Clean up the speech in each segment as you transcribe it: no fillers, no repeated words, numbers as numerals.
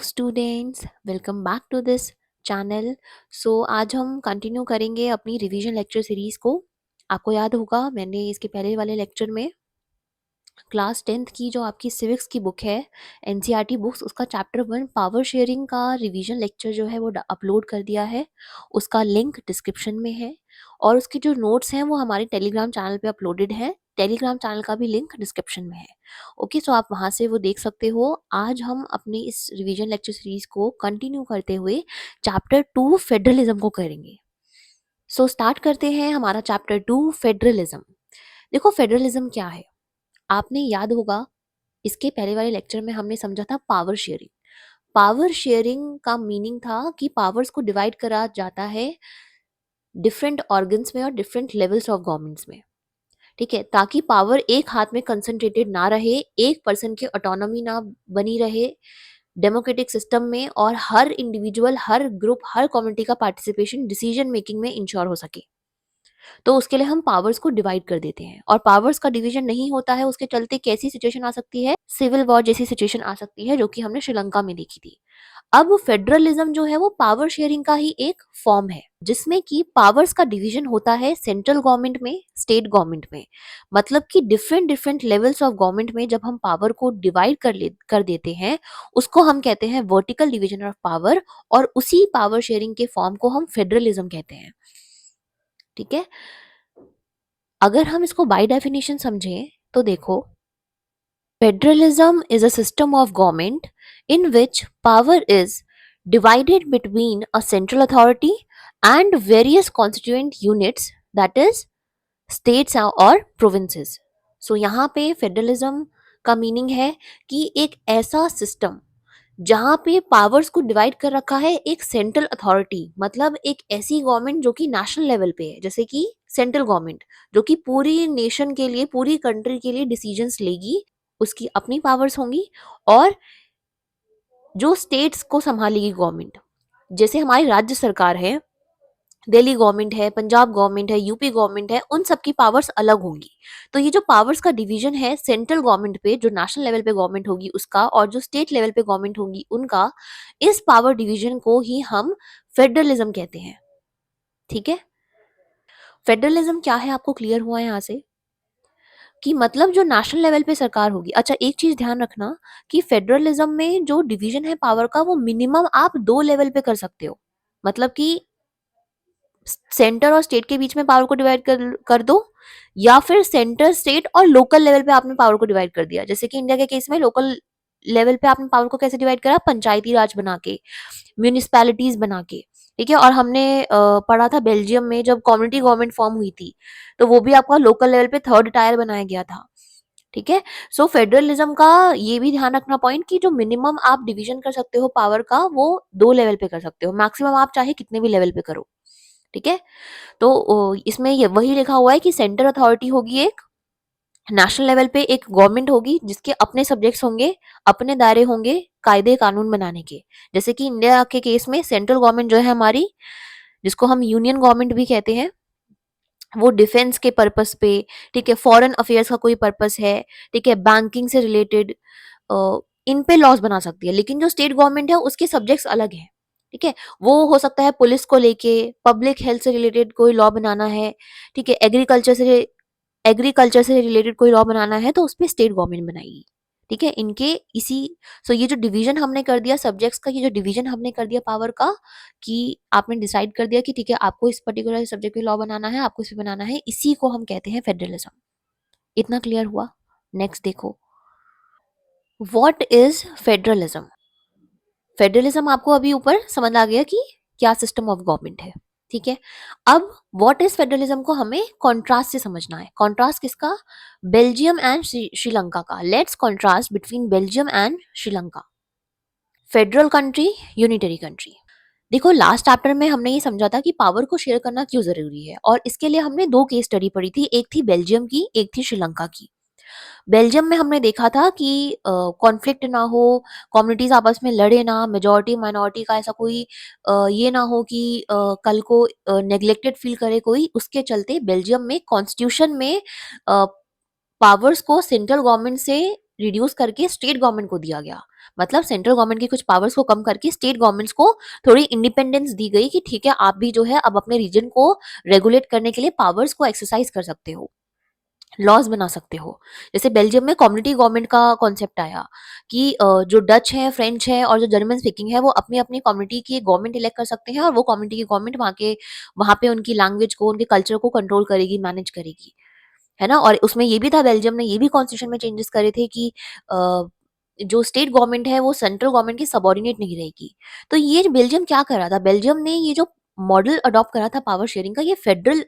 Students, welcome back to this channel. आज हम continue करेंगे अपनी रिवीजन लेक्चर सीरीज को। आपको याद होगा मैंने इसके पहले वाले लेक्चर में क्लास 10th की जो आपकी सिविक्स की बुक है, एनसीईआरटी बुक्स, उसका चैप्टर 1 पावर शेयरिंग का रिवीजन लेक्चर जो है वो अपलोड कर दिया है। उसका लिंक डिस्क्रिप्शन में है और उसके जो नोट्स हैं वो हमारे टेलीग्राम चैनल पे अपलोडेड है। टेलीग्राम चैनल का भी लिंक डिस्क्रिप्शन में है। ओके, सो आप वहाँ से वो देख सकते हो। आज हम अपनी इस रिवीजन लेक्चर सीरीज को कंटिन्यू करते हुए चैप्टर 2 फेडरलिज्म को करेंगे। स्टार्ट करते हैं हमारा चैप्टर 2 फेडरलिज्म। देखो, फेडरलिज्म क्या है आपने याद होगा, इसके पहले वाले लेक्चर में हमने समझा था पावर शेयरिंग। पावर शेयरिंग का मीनिंग था कि पावर्स को डिवाइड करा जाता है डिफरेंट ऑर्गन्स में और डिफरेंट लेवल्स ऑफ गवर्नमेंट्स में। ठीक है, ताकि पावर एक हाथ में कंसंट्रेटेड ना रहे, एक पर्सन की ऑटोनॉमी ना बनी रहे डेमोक्रेटिक सिस्टम में, और हर इंडिविजुअल, हर ग्रुप, हर कम्युनिटी का पार्टिसिपेशन डिसीजन मेकिंग में इंश्योर हो सके। तो उसके लिए हम पावर्स को डिवाइड कर देते हैं, और पावर्स का डिवीजन नहीं होता है, उसके चलते कैसी सिचुएशन आ सकती है, सिविल वॉर जैसी सिचुएशन आ सकती है, जो कि हमने श्रीलंका में देखी थी। अब फेडरलिज्म जो है वो पावर शेयरिंग का ही एक फॉर्म है, जिसमें कि पावर्स का डिवीजन होता है सेंट्रल गवर्नमेंट में, स्टेट गवर्नमेंट में। मतलब कि different different levels of government में जब हम पावर को डिवाइड कर देते हैं, उसको हम कहते हैं वर्टिकल डिवीजन ऑफ पावर, और उसी पावर शेयरिंग के फॉर्म को हम फेडरलिज्म कहते हैं। ठीक है, अगर हम इसको बाय डेफिनेशन समझें तो देखो, federalism is a system of government in which power is divided between a central authority and various constituent units, that is states or provinces. So यहाँ पे फेडरलिज्म का मीनिंग है कि एक ऐसा सिस्टम जहाँ पे पावर्स को डिवाइड कर रखा है एक सेंट्रल अथॉरिटी, मतलब एक ऐसी गवर्नमेंट जो कि नेशनल लेवल पे है, जैसे कि सेंट्रल गवर्नमेंट जो कि पूरी नेशन के लिए, पूरी कंट्री के लिए डिसीजंस लेगी, उसकी अपनी पावर्स होंगी। और जो स्टेट्स को संभालेगी गवर्नमेंट, जैसे हमारी राज्य सरकार है, दिल्ली गवर्नमेंट है, पंजाब गवर्नमेंट है, यूपी गवर्नमेंट है, उन सबकी पावर्स अलग होंगी। तो ये जो पावर्स का डिवीजन है सेंट्रल गवर्नमेंट पे, जो नेशनल लेवल पे गवर्नमेंट होगी उसका, और जो स्टेट लेवल पे गवर्नमेंट होगी उनका, इस पावर डिवीजन को ही हम फेडरलिज्म कहते हैं। ठीक है, फेडरलिज्म क्या है आपको क्लियर हुआ यहाँ से कि मतलब जो नेशनल लेवल पे सरकार होगी। अच्छा, एक चीज ध्यान रखना कि फेडरलिज्म में जो डिवीजन है पावर का, वो मिनिमम आप 2 लेवल पे कर सकते हो। मतलब कि सेंटर और स्टेट के बीच में पावर को डिवाइड कर दो, या फिर सेंटर, स्टेट और लोकल लेवल पे आपने पावर को डिवाइड कर दिया। जैसे कि इंडिया के केस में लोकल लेवल पे आपने पावर को कैसे डिवाइड करा, पंचायती राज बना के, म्यूनिसपैलिटीज बना के। ठीक है, और हमने पढ़ा था बेल्जियम में जब कम्युनिटी गवर्नमेंट फॉर्म हुई थी, तो वो भी आपका लोकल लेवल पे थर्ड टायर बनाया गया था। ठीक है, सो फेडरलिज्म का ये भी ध्यान रखना पॉइंट कि जो मिनिमम आप डिवीजन कर सकते हो पावर का, वो 2 लेवल पे कर सकते हो, मैक्सिमम आप चाहे कितने भी लेवल पे करो। ठीक है, तो इसमें ये वही लिखा हुआ है कि सेंटर अथॉरिटी होगी एक, नेशनल लेवल पे एक गवर्नमेंट होगी जिसके अपने सब्जेक्ट्स होंगे, अपने दायरे होंगे कायदे कानून बनाने के। जैसे कि इंडिया के केस में सेंट्रल गवर्नमेंट जो है हमारी, जिसको हम यूनियन गवर्नमेंट भी कहते हैं, वो डिफेंस के पर्पस पे, ठीक है, फॉरेन अफेयर्स का कोई पर्पस है, ठीक है, बैंकिंग से रिलेटेड, इन पे लॉज बना सकती है। लेकिन जो स्टेट गवर्नमेंट है उसके सब्जेक्ट्स अलग हैं। ठीक है, वो हो सकता है पुलिस को लेके, पब्लिक हेल्थ से रिलेटेड कोई लॉ बनाना है, ठीक है, एग्रीकल्चर से रिलेटेड कोई लॉ बनाना है, तो उस पे स्टेट गवर्नमेंट बनाएगी। ठीक है, इनके इसी, सो ये जो डिवीजन हमने कर दिया सब्जेक्ट्स का, ये जो डिवीजन हमने कर दिया पावर का, कि आपने डिसाइड कर दिया कि ठीक है आपको इस पर्टिकुलर सब्जेक्ट पे लॉ बनाना है, आपको इस पे बनाना है, इसी को हम कहते हैं फेडरलिज्म। इतना क्लियर हुआ? नेक्स्ट देखो, व्हाट इज फेडरलिज्म। फेडरलिज्म आपको अभी ऊपर समझ आ गया कि क्या सिस्टम ऑफ गवर्नमेंट है। ठीक है, अब व्हाट इज फेडरलिज्म को हमें कॉन्ट्रास्ट से समझना है। कॉन्ट्रास्ट किसका? बेल्जियम एंड श्रीलंका का। Let's contrast between Belgium and Sri Lanka. Federal country, unitary country. देखो, लास्ट चैप्टर में हमने ये समझा था कि पावर को शेयर करना क्यों जरूरी है, और इसके लिए हमने 2 केस स्टडी पढ़ी थी, एक थी बेल्जियम की, एक थी श्रीलंका की। बेल्जियम में हमने देखा था कि कॉन्फ्लिक्ट ना हो, कम्युनिटीज आपस में लड़े ना, मेजोरिटी माइनॉरिटी का ऐसा कोई ये ना हो कि कल को नेग्लेक्टेड फील करे कोई, उसके चलते बेल्जियम में कॉन्स्टिट्यूशन में पावर्स को सेंट्रल गवर्नमेंट से रिड्यूस करके स्टेट गवर्नमेंट को दिया गया। मतलब सेंट्रल गवर्नमेंट की कुछ पावर्स को कम करके स्टेट गवर्नमेंट्स को थोड़ी इंडिपेंडेंस दी गई कि ठीक है, आप भी जो है अब अपने रीजन को रेगुलेट करने के लिए पावर्स को एक्सरसाइज कर सकते हो, लॉज बना सकते हो। जैसे बेल्जियम में कम्युनिटी गवर्नमेंट का कॉन्सेप्ट आया कि जो डच है, फ्रेंच है और जो जर्मन स्पीकिंग है वो अपनी अपनी कम्युनिटी की गवर्नमेंट इलेक्ट कर सकते हैं, और वो कम्युनिटी की गवर्नमेंट वहाँ पे उनकी लैंग्वेज को, उनके कल्चर को कंट्रोल करेगी, मैनेज करेगी, है ना। और उसमें ये भी था, बेल्जियम ने ये भी कॉन्स्टिट्यूशन में चेंजेस करे थे कि जो स्टेट गवर्नमेंट है वो सेंट्रल गवर्नमेंट की सबॉर्डिनेट नहीं रहेगी। तो ये बेल्जियम क्या कर रहा था, बेल्जियम ने ये जो मॉडल अडॉप्ट करा था पावर शेयरिंग का, ये फेडरल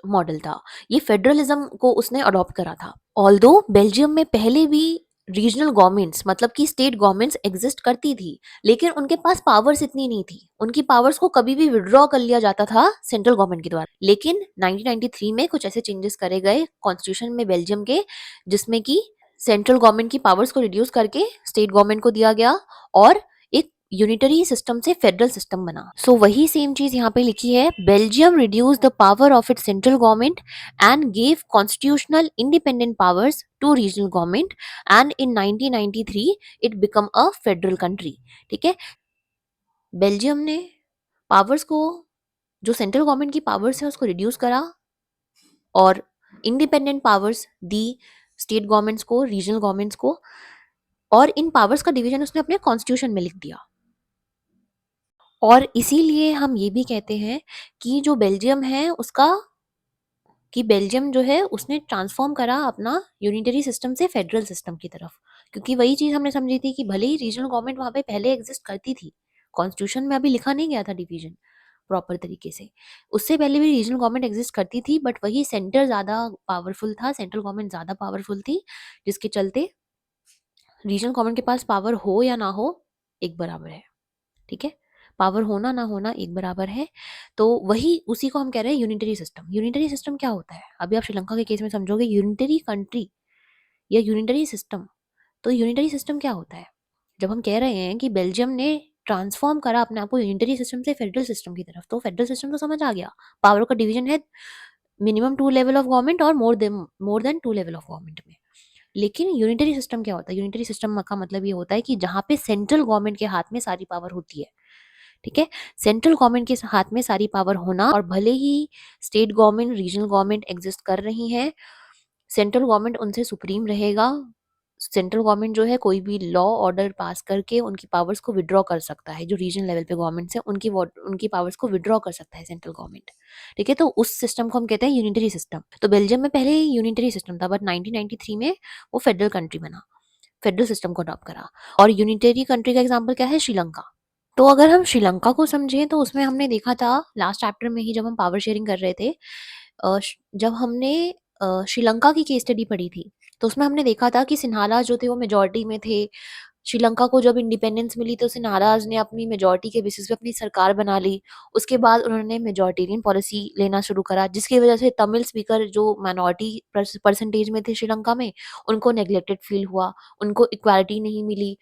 मॉडल था, ये फेडरलिज्म को उसने अडॉप्ट करा था। ऑल्दो बेल्जियम में पहले भी रीजनल गवर्नमेंट्स, मतलब कि स्टेट गवर्नमेंट्स एग्जिस्ट करती थी, लेकिन उनके पास पावर्स इतनी नहीं थी, उनकी पावर्स को कभी भी विड्रॉ कर लिया जाता था सेंट्रल गवर्नमेंट के द्वारा। लेकिन 1993 में कुछ ऐसे चेंजेस करे गए कॉन्स्टिट्यूशन में बेल्जियम के, जिसमें कि सेंट्रल गवर्नमेंट की पावर्स को रिड्यूस करके स्टेट गवर्नमेंट को दिया गया, और एक यूनिटरी सिस्टम से फेडरल सिस्टम बना। सो वही सेम चीज यहाँ पे लिखी है, Belgium reduce the power of it's central government and gave constitutional independent powers to regional government, and in 1993 it become a federal country। ठीक है, बेल्जियम ने पावर्स को, जो सेंट्रल गवर्नमेंट की पावर्स है उसको रिड्यूस करा और इंडिपेंडेंट पावर्स दी स्टेट गवर्नमेंट्स को, रीजनल गवर्नमेंट्स को, और इन पावर्स का डिवीजन उसने अपने कॉन्स्टिट्यूशन में लिख दिया। और इसीलिए हम ये भी कहते हैं कि जो बेल्जियम है उसका, कि बेल्जियम जो है उसने ट्रांसफॉर्म करा अपना यूनिटरी सिस्टम से फेडरल सिस्टम की तरफ, क्योंकि वही चीज हमने समझी थी कि भले ही रीजनल गवर्नमेंट वहां पे पहले एग्जिस्ट करती थी, कॉन्स्टिट्यूशन में अभी लिखा नहीं गया था डिवीजन प्रॉपर तरीके से, उससे पहले भी रीजनल गवर्नमेंट एग्जिस्ट करती थी, बट वही सेंटर ज्यादा पावरफुल था, सेंट्रल गवर्नमेंट ज्यादा पावरफुल थी, जिसके चलते रीजनल गवर्नमेंट के पास पावर हो या ना हो एक बराबर है। ठीक है, पावर होना ना होना एक बराबर है। तो वही उसी को हम कह रहे हैं यूनिटरी सिस्टम। यूनिटरी सिस्टम क्या होता है, अभी आप श्रीलंका के केस में समझोगे यूनिटरी कंट्री या यूनिटरी सिस्टम। तो यूनिटरी सिस्टम क्या होता है, जब हम कह रहे हैं कि बेल्जियम ने ट्रांसफॉर्म करा अपने आप को यूनिटरी सिस्टम से फेडरल सिस्टम की तरफ, तो फेडरल सिस्टम तो समझ आ गया, पावर का डिवीजन है मिनिमम 2 लेवल ऑफ गवर्नमेंट और more than 2 level of government में। लेकिन यूनिटरी सिस्टम क्या होता है, यूनिटरी सिस्टम का मतलब ये होता है कि जहाँ पे सेंट्रल गवर्नमेंट के हाथ में सारी पावर होती है। ठीक है, सेंट्रल गवर्नमेंट के हाथ में सारी पावर होना, और भले ही state government, regional government exist कर रही हैं, सेंट्रल गवर्नमेंट उनसे सुप्रीम रहेगा। सेंट्रल गवर्नमेंट जो है कोई भी लॉ ऑर्डर पास करके उनकी पावर्स को विड्रॉ कर सकता है, जो रीजनल लेवल पे गवर्नमेंट है उनकी पावर्स को विड्रॉ कर सकता है सेंट्रल गवर्नमेंट। ठीक है, तो उस सिस्टम को हम कहते हैं यूनिटरी सिस्टम। तो बेल्जियम में पहले यूनिटरी सिस्टम था, बट 1993 में वो फेडरल कंट्री बना, फेडरल सिस्टम को अडॉप्ट करा। और यूनिटरी कंट्री का एग्जाम्पल क्या है, श्रीलंका। तो अगर हम श्रीलंका को समझें तो उसमें हमने देखा था लास्ट चैप्टर में ही, जब हम पावर शेयरिंग कर रहे थे, जब हमने श्रीलंका की केस स्टडी पढ़ी थी, तो उसमें हमने देखा था कि सिन्हाला जो थे वो मेजोरिटी में थे। श्रीलंका को जब इंडिपेंडेंस मिली तो सिन्हालाज ने अपनी मेजोरिटी के बेसिस पे अपनी सरकार बना ली। उसके बाद उन्होंने मेजोरिटेरियन पॉलिसी लेना शुरू करा, जिसकी वजह से तमिल स्पीकर जो माइनॉरिटी परसेंटेज में थे श्रीलंका में, उनको नेग्लेक्टेड फील हुआ, उनको इक्वालिटी नहीं मिली,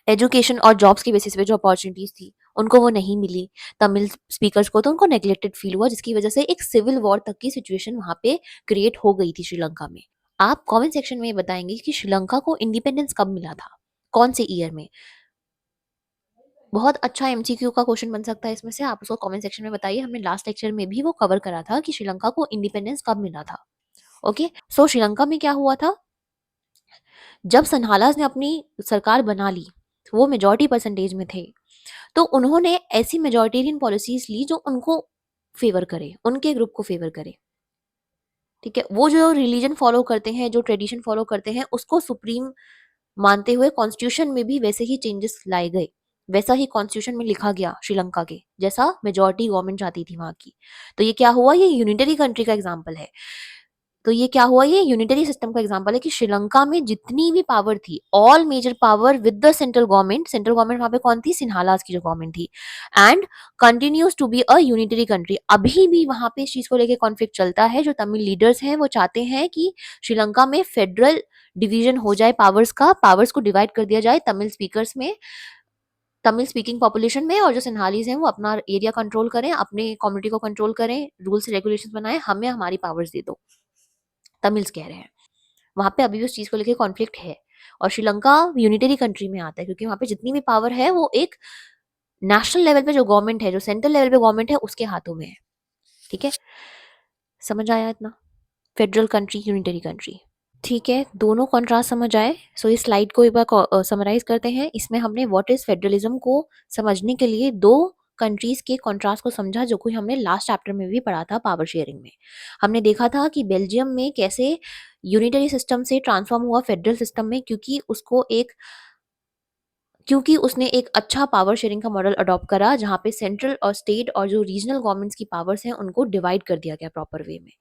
एजुकेशन और जॉब्स की बेसिस पे जो अपॉर्चुनिटीज थी उनको वो नहीं मिली तमिल स्पीकर्स को, तो उनको नेग्लेक्टेड फील हुआ, जिसकी वजह से एक सिविल वॉर तक की सिचुएशन वहां पे क्रिएट हो गई थी श्रीलंका में। आप कमेंट सेक्शन में बताएंगे कि श्रीलंका को इंडिपेंडेंस कब मिला था, कौन से ईयर में। बहुत अच्छा एमसीक्यू का क्वेश्चन बन सकता है इसमें से, आप उसको कमेंट सेक्शन में बताइए। हमने लास्ट लेक्चर में भी वो कवर करा था कि श्रीलंका को इंडिपेंडेंस कब मिला था। ओके, सो श्रीलंका में क्या हुआ था, जब सन्हालास ने अपनी सरकार बना ली, वो मेजॉरिटी परसेंटेज में थे, तो उन्होंने ऐसी मेजॉरिटेरियन पॉलिसीज ली जो उनको फेवर करे, उनके ग्रुप को फेवर करे। ठीक है, वो जो रिलीजन फॉलो करते हैं, जो ट्रेडिशन फॉलो करते हैं, उसको सुप्रीम मानते हुए कॉन्स्टिट्यूशन में भी वैसे ही चेंजेस लाए गए, वैसा ही कॉन्स्टिट्यूशन में लिखा गया श्रीलंका के, जैसा मेजॉरिटी गवर्नमेंट चाहती थी वहां की। तो ये क्या हुआ, ये यूनिटरी कंट्री का एग्जाम्पल है। तो ये क्या हुआ, ये यूनिटरी सिस्टम का एग्जांपल है कि श्रीलंका में जितनी भी पावर थी, all major power with the central government, central government वहां पे कौन थी, सिन्हालास की जो गवर्नमेंट थी, and continues to be a unitary country. अभी भी वहां पे इस चीज को लेकर कॉन्फ्लिक्ट चलता है, जो तमिल लीडर्स हैं वो चाहते हैं कि श्रीलंका में फेडरल डिवीजन हो जाए पावर्स का, पावर्स को डिवाइड कर दिया जाए तमिल स्पीकर्स में, तमिल स्पीकिंग पॉपुलेशन में, और जो सिन्हालीज हैं वो अपना एरिया कंट्रोल करें, अपने कम्युनिटी को कंट्रोल करें, रूल्स रेगुलेशन बनाए, हमें हमारी पावर्स दे दो, तमिल्स कह रहे हैं। वहां पे अभी भी उस चीज को लेकर कॉन्फ्लिक्ट है। और श्रीलंका यूनिटरी कंट्री में आता है क्योंकि वहाँ पे जितनी भी पावर है वो एक नेशनल लेवल पे जो गवर्नमेंट है, जो सेंट्रल लेवल पे गवर्नमेंट है, उसके हाथों में है। ठीक है, समझ आया इतना? Federal country, unitary country. ठीक है, दोनों कॉन्ट्रास्ट समझ आए। सो इस स्लाइड को एक बार समराइज करते हैं। इसमें हमने व्हाट इज फेडरलिज्म को समझने के लिए दो कंट्रीज के कॉन्ट्रास्ट को समझा, जो कि हमने लास्ट चैप्टर में भी पढ़ा था पावर शेयरिंग में। हमने देखा था कि बेल्जियम में कैसे यूनिटरी सिस्टम से ट्रांसफॉर्म हुआ फेडरल सिस्टम में, क्योंकि उसने एक अच्छा पावर शेयरिंग का मॉडल अडॉप्ट करा, जहाँ पे सेंट्रल और स्टेट और जो रीजनल गवर्नमेंट्स की पावर्स हैं उनको डिवाइड कर दिया गया प्रॉपर वे में।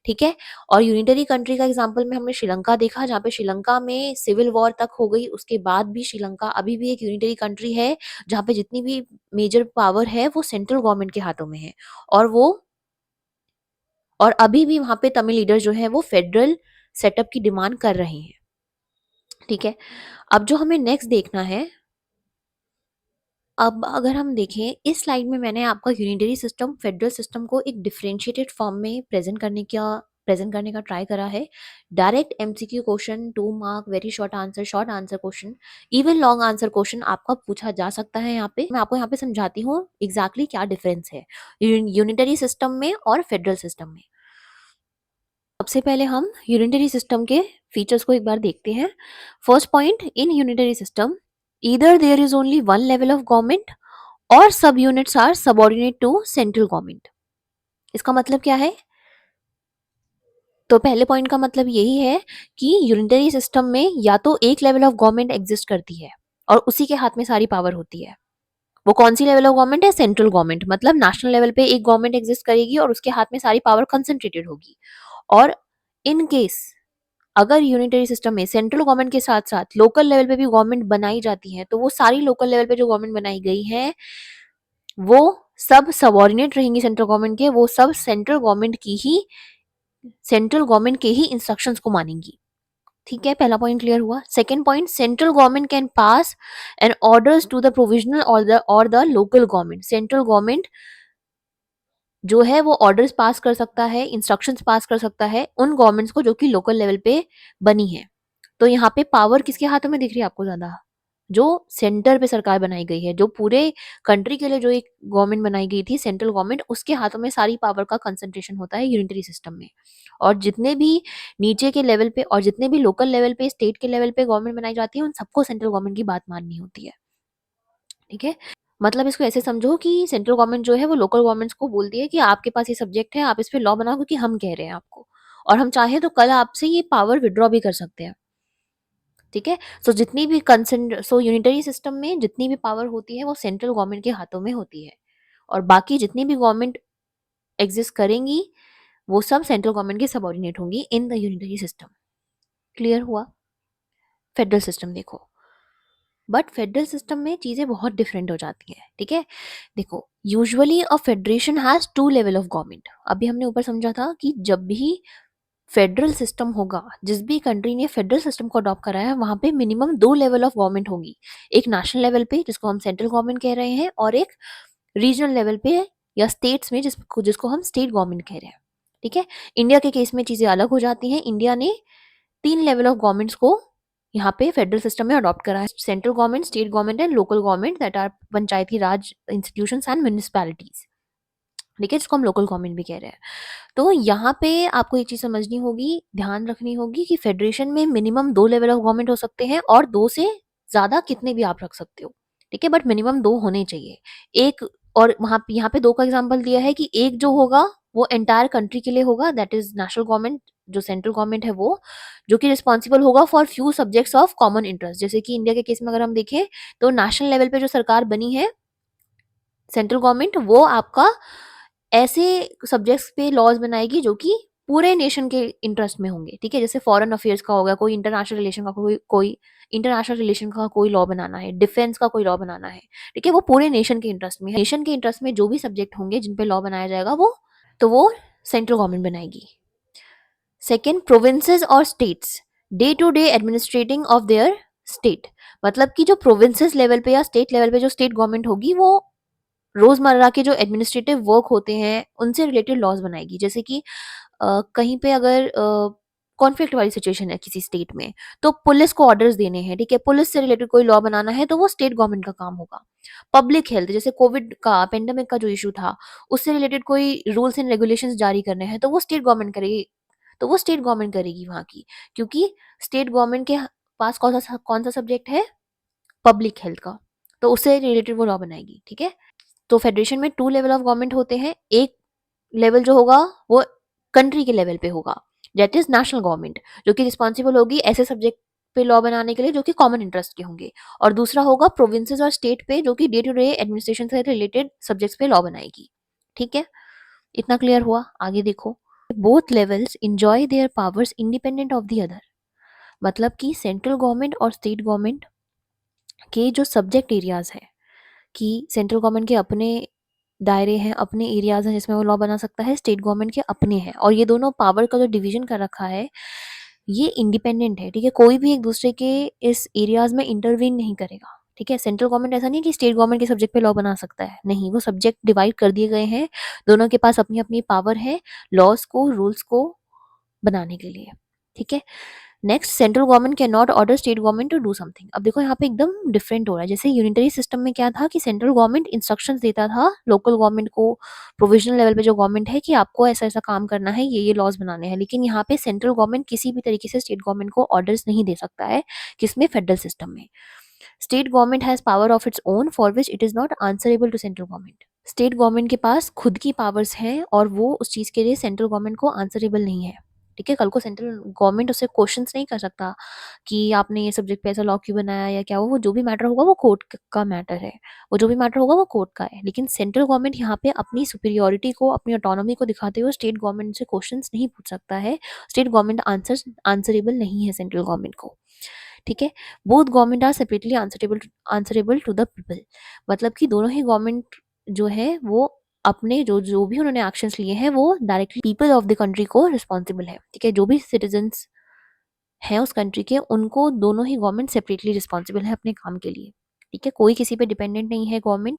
ठीक है, और यूनिटरी कंट्री का एग्जांपल में हमने श्रीलंका देखा, जहाँ पे श्रीलंका में सिविल वॉर तक हो गई, उसके बाद भी श्रीलंका अभी भी एक यूनिटरी कंट्री है, जहाँ पे जितनी भी मेजर पावर है वो सेंट्रल गवर्नमेंट के हाथों में है। और अभी भी वहाँ पे तमिल लीडर जो है वो फेडरल सेटअप की डिमांड कर रहे हैं। ठीक है, अब जो हमें नेक्स्ट देखना है, अब अगर हम देखें इस स्लाइड में मैंने आपका यूनिटरी सिस्टम, फेडरल सिस्टम को एक डिफरेंशिएटेड फॉर्म में प्रेजेंट करने का ट्राई करा है। Direct MCQ question, 2 mark, very short answer question, even long answer question आपका पूछा जा सकता है। यहाँ पे मैं आपको यहाँ पे समझाती हूँ एग्जैक्टली क्या डिफरेंस है यूनिटरी सिस्टम में और फेडरल सिस्टम में। सबसे पहले हम यूनिटरी सिस्टम के फीचर्स को एक बार देखते हैं। First point, in unitary system either there is only one level of government or subunits are subordinate to central government। इसका मतलब क्या है? तो पहले पॉइंट का मतलब यही है कि यूनिटरी सिस्टम में या तो एक लेवल ऑफ गवर्नमेंट एग्जिस्ट करती है और उसी के हाथ में सारी पावर होती है। वो कौन सी लेवल ऑफ गवर्नमेंट है? Central government. मतलब नेशनल लेवल पे एक गवर्नमेंट एग्जिस्ट करेगी और उसके हाथ में सारी पावर कंसंट्रेटेड होगी। और इन केस अगर यूनिटरी सिस्टम में सेंट्रल गवर्नमेंट के साथ साथ लोकल लेवल पे भी गवर्नमेंट बनाई जाती है, तो वो सारी लोकल लेवल पे जो गवर्नमेंट बनाई गई है वो सब सबऑर्डिनेट रहेंगी सेंट्रल गवर्नमेंट के, वो सब सेंट्रल गवर्नमेंट के ही इंस्ट्रक्शंस को मानेंगी। ठीक है, पहला पॉइंट क्लियर हुआ। Second point, central government can pass and orders to the provisional और the local government. Central government जो है वो ऑर्डर्स पास कर सकता है, इंस्ट्रक्शंस पास कर सकता है उन गवर्नमेंट्स को जो कि लोकल लेवल पे बनी है। तो यहाँ पे पावर किसके हाथों में दिख रही है आपको ज्यादा? जो सेंटर पे सरकार बनाई गई है, जो पूरे कंट्री के लिए जो एक गवर्नमेंट बनाई गई थी सेंट्रल गवर्नमेंट, उसके हाथों में सारी पावर का कंसंट्रेशन होता है यूनिटरी सिस्टम में। और जितने भी नीचे के लेवल पे और जितने भी लोकल लेवल पे, स्टेट के लेवल पे गवर्नमेंट बनाई जाती है, उन सबको सेंट्रल गवर्नमेंट की बात माननी होती है। ठीक है, मतलब इसको ऐसे समझो कि सेंट्रल गवर्नमेंट जो है वो लोकल गवर्नमेंट्स को बोलती है कि आपके पास ये सब्जेक्ट है, आप इस पे लॉ बनाओ क्योंकि हम कह रहे हैं आपको, और हम चाहे तो कल आपसे ये पावर विड्रॉ भी कर सकते हैं। ठीक है, सो यूनिटरी सिस्टम में जितनी भी पावर होती है वो सेंट्रल गवर्नमेंट के हाथों में होती है, और बाकी जितनी भी गवर्नमेंट एग्जिस्ट करेंगी वो सब सेंट्रल गवर्नमेंट के सबऑर्डिनेट होंगी in the unitary system. Clear हुआ? फेडरल सिस्टम देखो, बट फेडरल सिस्टम में चीजें बहुत डिफरेंट हो जाती हैं। ठीक है, देखो usually a federation has 2 level of government. अभी हमने ऊपर समझा था कि जब भी फेडरल सिस्टम होगा, जिस भी कंट्री ने फेडरल सिस्टम को अडॉप्ट करा है, वहां पे मिनिमम 2 लेवल ऑफ गवर्नमेंट होगी। एक नेशनल लेवल पे जिसको हम सेंट्रल गवर्नमेंट कह रहे हैं, और एक रीजनल लेवल पे या स्टेट्स में जिसको हम स्टेट गवर्नमेंट कह रहे हैं। ठीक है, इंडिया के केस में चीजें अलग हो जाती हैं। इंडिया ने 3 लेवल ऑफ गवर्नमेंट्स को यहाँ पे फेडरल सिस्टम में अडॉप्ट करा है, central government, state government and local government, that are Panchayati Raj institutions and municipalities. ठीक है, जिसको हम लोकल गवर्नमेंट भी कह रहे हैं। तो यहाँ पे आपको एक चीज समझनी होगी, ध्यान रखनी होगी कि फेडरेशन में मिनिमम 2 लेवल ऑफ गवर्नमेंट हो सकते हैं, और 2 से ज्यादा कितने भी आप रख सकते हो। ठीक है, बट मिनिमम 2 होने चाहिए। एक, और वहां यहाँ पे 2 का एग्जाम्पल दिया है कि एक जो होगा वो एंटायर कंट्री के लिए होगा, दैट इज नेशनल गवर्नमेंट, जो सेंट्रल गवर्नमेंट है वो, जो कि रिस्पॉन्सिबल होगा for few subjects of common interest. जैसे कि इंडिया के केस में अगर हम देखें तो नेशनल लेवल पे जो सरकार बनी है सेंट्रल गवर्नमेंट, वो आपका ऐसे सब्जेक्ट्स पे लॉज बनाएगी जो कि पूरे नेशन के इंटरेस्ट में होंगे। ठीक है, जैसे फॉरेन अफेयर्स का होगा, कोई इंटरनेशनल रिलेशन का कोई इंटरनेशनल रिलेशन का कोई लॉ बनाना है, डिफेंस का कोई लॉ बनाना है। ठीक है, वो पूरे नेशन के इंटरेस्ट में है। नेशन के इंटरेस्ट में जो भी सब्जेक्ट होंगे जिन पे लॉ बनाया जाएगा वो सेंट्रल गवर्नमेंट बनाएगी। सेकेंड, प्रोविंसेस और states day to day administrating of their state. मतलब कि जो प्रोविंसेस लेवल पे या स्टेट लेवल पे जो स्टेट गवर्नमेंट होगी, वो रोजमर्रा के जो एडमिनिस्ट्रेटिव वर्क होते हैं उनसे रिलेटेड लॉज बनाएगी। जैसे कि कहीं पे अगर कॉन्फ्लिक्ट वाली सिचुएशन है किसी स्टेट में, तो पुलिस को ऑर्डर्स देने हैं, ठीक है, पुलिस से रिलेटेड कोई लॉ बनाना है तो वो स्टेट गवर्नमेंट का काम होगा। पब्लिक हेल्थ, जैसे कोविड का पेंडेमिक का जो इशू था, उससे रिलेटेड कोई रूल्स एंड रेगुलेशंस जारी करने हैं तो वो स्टेट गवर्नमेंट करेगी, तो वो स्टेट गवर्नमेंट करेगी वहाँ की, क्योंकि स्टेट गवर्नमेंट के पास कौन सा सब्जेक्ट है, पब्लिक हेल्थ का, तो उससे रिलेटेड वो लॉ बनाएगी, ठीक है। तो फेडरेशन में 2 लेवल ऑफ गवर्नमेंट होते हैं, एक लेवल जो होगा वो कंट्री के लेवल पे होगा, दैट इज नेशनल गवर्नमेंट, जो कि रिस्पॉन्सिबल होगी ऐसे सब्जेक्ट पे लॉ बनाने के लिए जो कि कॉमन इंटरेस्ट के होंगे, और दूसरा होगा प्रोविंसेस और स्टेट पे, जो कि डे टू डे एडमिनिस्ट्रेशन से रिलेटेड सब्जेक्ट्स पे लॉ बनाएगी, ठीक है। इतना क्लियर हुआ, आगे देखो। Both levels enjoy there powers independent of the other, मतलब कि सेंट्रल गवर्नमेंट और स्टेट गवर्नमेंट के जो सब्जेक्ट एरियाज है, कि सेंट्रल गवर्नमेंट के अपने दायरे हैं, अपने एरियाज हैं जिसमें वो लॉ बना सकता है, स्टेट गवर्नमेंट के अपने हैं, और ये दोनों पावर का जो डिवीजन कर रखा है ये इंडिपेंडेंट है, ठीक है, कोई भी एक दूसरे के इस एरियाज में इंटरवीन नहीं करेगा, ठीक है। सेंट्रल गवर्नमेंट ऐसा नहीं है कि स्टेट गवर्नमेंट के सब्जेक्ट पे लॉ बना सकता है, नहीं, वो सब्जेक्ट डिवाइड कर दिए गए हैं, दोनों के पास अपनी अपनी पावर है लॉज को, रूल्स को बनाने के लिए, ठीक है। Next, central government can not order state government to do something. अब देखो यहाँ पे एकदम डिफरेंट हो रहा है, जैसे यूनिटरी सिस्टम में क्या था कि सेंट्रल गवर्नमेंट इंस्ट्रक्शंस देता था लोकल गवर्नमेंट को, प्रोविजनल लेवल पे जो गवर्नमेंट है कि आपको ऐसा ऐसा काम करना है, ये लॉज बनाने हैं, लेकिन यहाँ पे सेंट्रल गवर्नमेंट किसी भी तरीके से स्टेट गवर्नमेंट को ऑर्डर्स नहीं दे सकता है, किसमें, फेडरल सिस्टम में। State government has power of its own for which it is not answerable to central government. State government के पास खुद की पावर्स हैं और वो उस चीज के लिए सेंट्रल गवर्नमेंट को आंसरेबल नहीं है, ठीक है। कल को सेंट्रल गवर्नमेंट उससे क्वेश्चंस नहीं कर सकता कि आपने ये सब्जेक्ट पे ऐसा लॉ क्यों बनाया या क्या, वो जो भी मैटर होगा वो कोर्ट का मैटर है, वो जो भी मैटर होगा वो कोर्ट का है, लेकिन सेंट्रल गवर्नमेंट यहाँ पे अपनी सुपीरियोरिटी को, अपनी ऑटोनॉमी को दिखाते हुए स्टेट गवर्नमेंट से क्वेश्चंस नहीं पूछ सकता है, स्टेट गवर्नमेंट आंसरेबल नहीं है सेंट्रल गवर्नमेंट को, ठीक है। Both government are separately answerable to the people, मतलब कि दोनों ही गवर्नमेंट जो है वो अपने जो जो भी उन्होंने एक्शंस लिए हैं वो directly people of the country को रिस्पॉन्सिबल है, ठीक है। जो भी सिटीजन्स हैं उस कंट्री के, उनको दोनों ही गवर्नमेंट सेपरेटली रिस्पॉन्सिबल है अपने काम के लिए, ठीक है, कोई किसी पे डिपेंडेंट नहीं है गवर्नमेंट,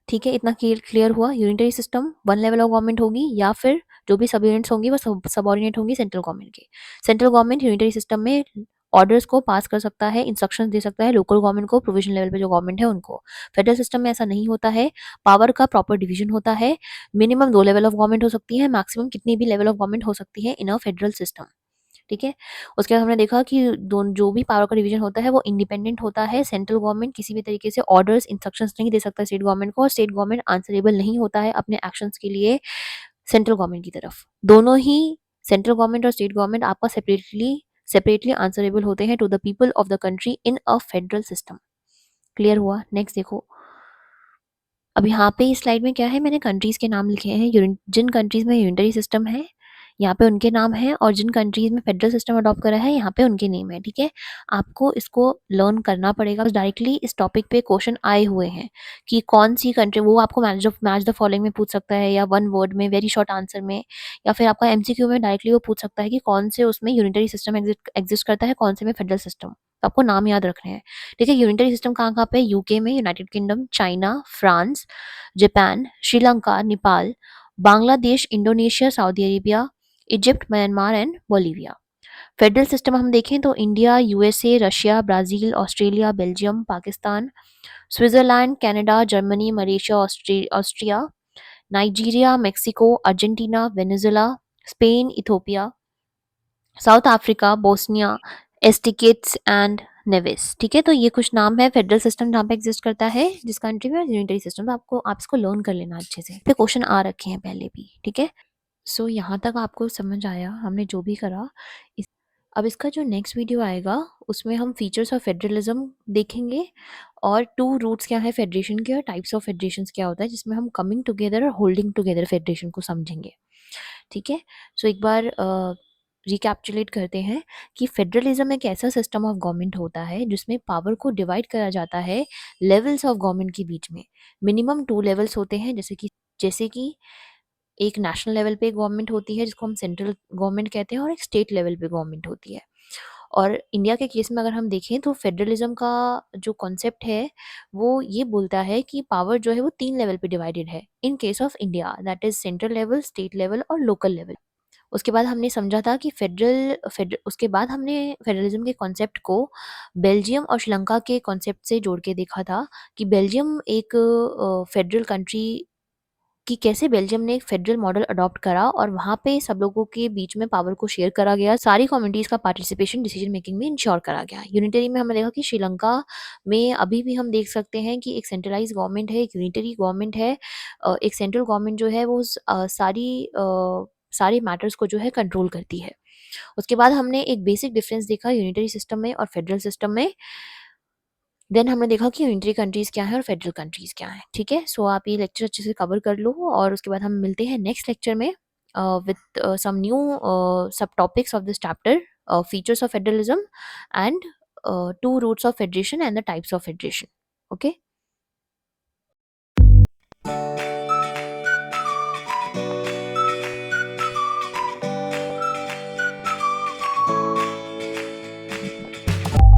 ठीक है। इतना क्लियर हुआ। Unitary system 1 level of government होगी, या फिर जो भी सब यूनिट्स होंगी वो सबऑर्डिनेट होंगी सेंट्रल गवर्नमेंट के। सेंट्रल गवर्नमेंट यूनिटरी सिस्टम में ऑर्डर्स को पास कर सकता है, इंस्ट्रक्शंस दे सकता है लोकल गवर्नमेंट को, प्रोविजनल लेवल पे जो गवर्नमेंट है उनको। फेडरल सिस्टम में ऐसा नहीं होता है, पावर का प्रॉपर डिवीजन होता है, मिनिमम 2 लेवल ऑफ गवर्नमेंट हो सकती है, मैक्सिमम कितनी भी लेवल ऑफ गवर्नमेंट हो सकती है इन अ फेडरल सिस्टम, ठीक है। उसके बाद हमने देखा कि जो भी पावर का डिवीजन होता है वो इंडिपेंडेंट होता है, सेंट्रल गवर्नमेंट किसी भी तरीके से ऑर्डर्स, इंस्ट्रक्शंस नहीं दे सकता स्टेट गवर्नमेंट को, और स्टेट गवर्नमेंट आंसरेबल नहीं होता है अपने एक्शंस के लिए सेंट्रल गवर्नमेंट की तरफ। दोनों ही, सेंट्रल गवर्नमेंट और स्टेट गवर्नमेंट आपका सेपरेटली आंसरेबल होते हैं to the people of the country in a federal system. Clear हुआ। नेक्स्ट देखो, अब यहाँ पे इस स्लाइड में क्या है, मैंने कंट्रीज के नाम लिखे हैं, जिन कंट्रीज में यूनिटरी सिस्टम है यहाँ पे उनके नाम है, और जिन कंट्रीज में फेडरल सिस्टम अडॉप्ट करा है यहाँ पे उनके नेम है, ठीक है। आपको इसको लर्न करना पड़ेगा, डायरेक्टली इस टॉपिक पे क्वेश्चन आए हुए हैं कि कौन सी कंट्री, वो आपको मैच द फॉलोइंग में पूछ सकता है, या 1 वर्ड में वेरी शॉर्ट आंसर में, या फिर आपका एमसीक्यू में डायरेक्टली वो पूछ सकता है कि कौन से उसमें यूनिटरी सिस्टम एग्जिस्ट करता है, कौन से में फेडरल सिस्टम, तो आपको नाम याद रखने हैं, ठीक है। यूनिटरी सिस्टम कहाँ कहाँ पे, यूके में, United Kingdom, China, France, Japan, Sri Lanka, Nepal, Bangladesh, Indonesia, Saudi Arabia, Egypt, Myanmar and Bolivia. Federal system हम देखें तो India, USA, Russia, Brazil, Australia, Belgium, Pakistan, Switzerland, Canada, Germany, Malaysia, Austria, Nigeria, Mexico, Argentina, Venezuela, Spain, Ethiopia, South Africa, Bosnia, St Kitts and Nevis, ठीक है। तो ये कुछ नाम है फेडरल सिस्टम जहाँ पे एग्जिस्ट करता है जिस कंट्री में, यूनिटरी सिस्टम, तो आपको आप इसको लर्न कर लेना अच्छे से, पे क्वेश्चन आ रखे हैं पहले भी, ठीक है। सो यहाँ तक आपको समझ आया हमने जो भी करा। अब इसका जो नेक्स्ट वीडियो आएगा उसमें हम फीचर्स ऑफ फेडरलिज्म देखेंगे, और 2 रूट्स क्या है फेडरेशन के, और टाइप्स ऑफ फेडरेशन क्या होता है, जिसमें हम कमिंग टुगेदर और होल्डिंग टुगेदर फेडरेशन को समझेंगे, ठीक है। सो एक बार रिकैप्चुलेट करते हैं कि फेडरलिज्म एक ऐसा सिस्टम ऑफ गवर्नमेंट होता है जिसमें पावर को डिवाइड करा जाता है लेवल्स ऑफ गवर्नमेंट के बीच में। मिनिमम 2 लेवल्स होते हैं, जैसे कि एक नेशनल लेवल पे गवर्नमेंट होती है जिसको हम सेंट्रल गवर्नमेंट कहते हैं, और एक स्टेट लेवल पे गवर्नमेंट होती है। और इंडिया के केस में अगर हम देखें तो फेडरलिज्म का जो कॉन्सेप्ट है वो ये बोलता है कि पावर जो है वो 3 लेवल पे डिवाइडेड है in case of India, that is central level, state level और लोकल लेवल। उसके बाद हमने समझा था कि उसके बाद हमने फेडरलिज्म के कॉन्सेप्ट को बेल्जियम और श्रीलंका के कॉन्सेप्ट से जोड़ के देखा था कि बेल्जियम एक फेडरल कंट्री कि कैसे बेल्जियम ने एक फेडरल मॉडल अडॉप्ट करा और वहाँ पे सब लोगों के बीच में पावर को शेयर करा गया, सारी कम्युनिटीज़ का पार्टिसिपेशन डिसीजन मेकिंग में इंश्योर करा गया। यूनिटरी में हमने देखा कि श्रीलंका में अभी भी हम देख सकते हैं कि एक सेंट्रलाइज़ गवर्नमेंट है, एक यूनिटरी गवर्नमेंट है। एक सेंट्रल गवर्नमेंट जो है वो सारे मैटर्स को जो है कंट्रोल करती है। उसके बाद हमने एक बेसिक डिफरेंस देखा यूनिटरी सिस्टम में और फेडरल सिस्टम में। देन हमने देखा कि यूनिटरी कंट्रीज़ क्या हैं और फेडरल कंट्रीज़ क्या हैं। ठीक है? सो आप ये लेक्चर अच्छे से कवर कर लो और उसके बाद हम मिलते हैं नेक्स्ट लेक्चर में with some new sub topics of this chapter, features of federalism and 2 routes of federation and the types of federation. Okay?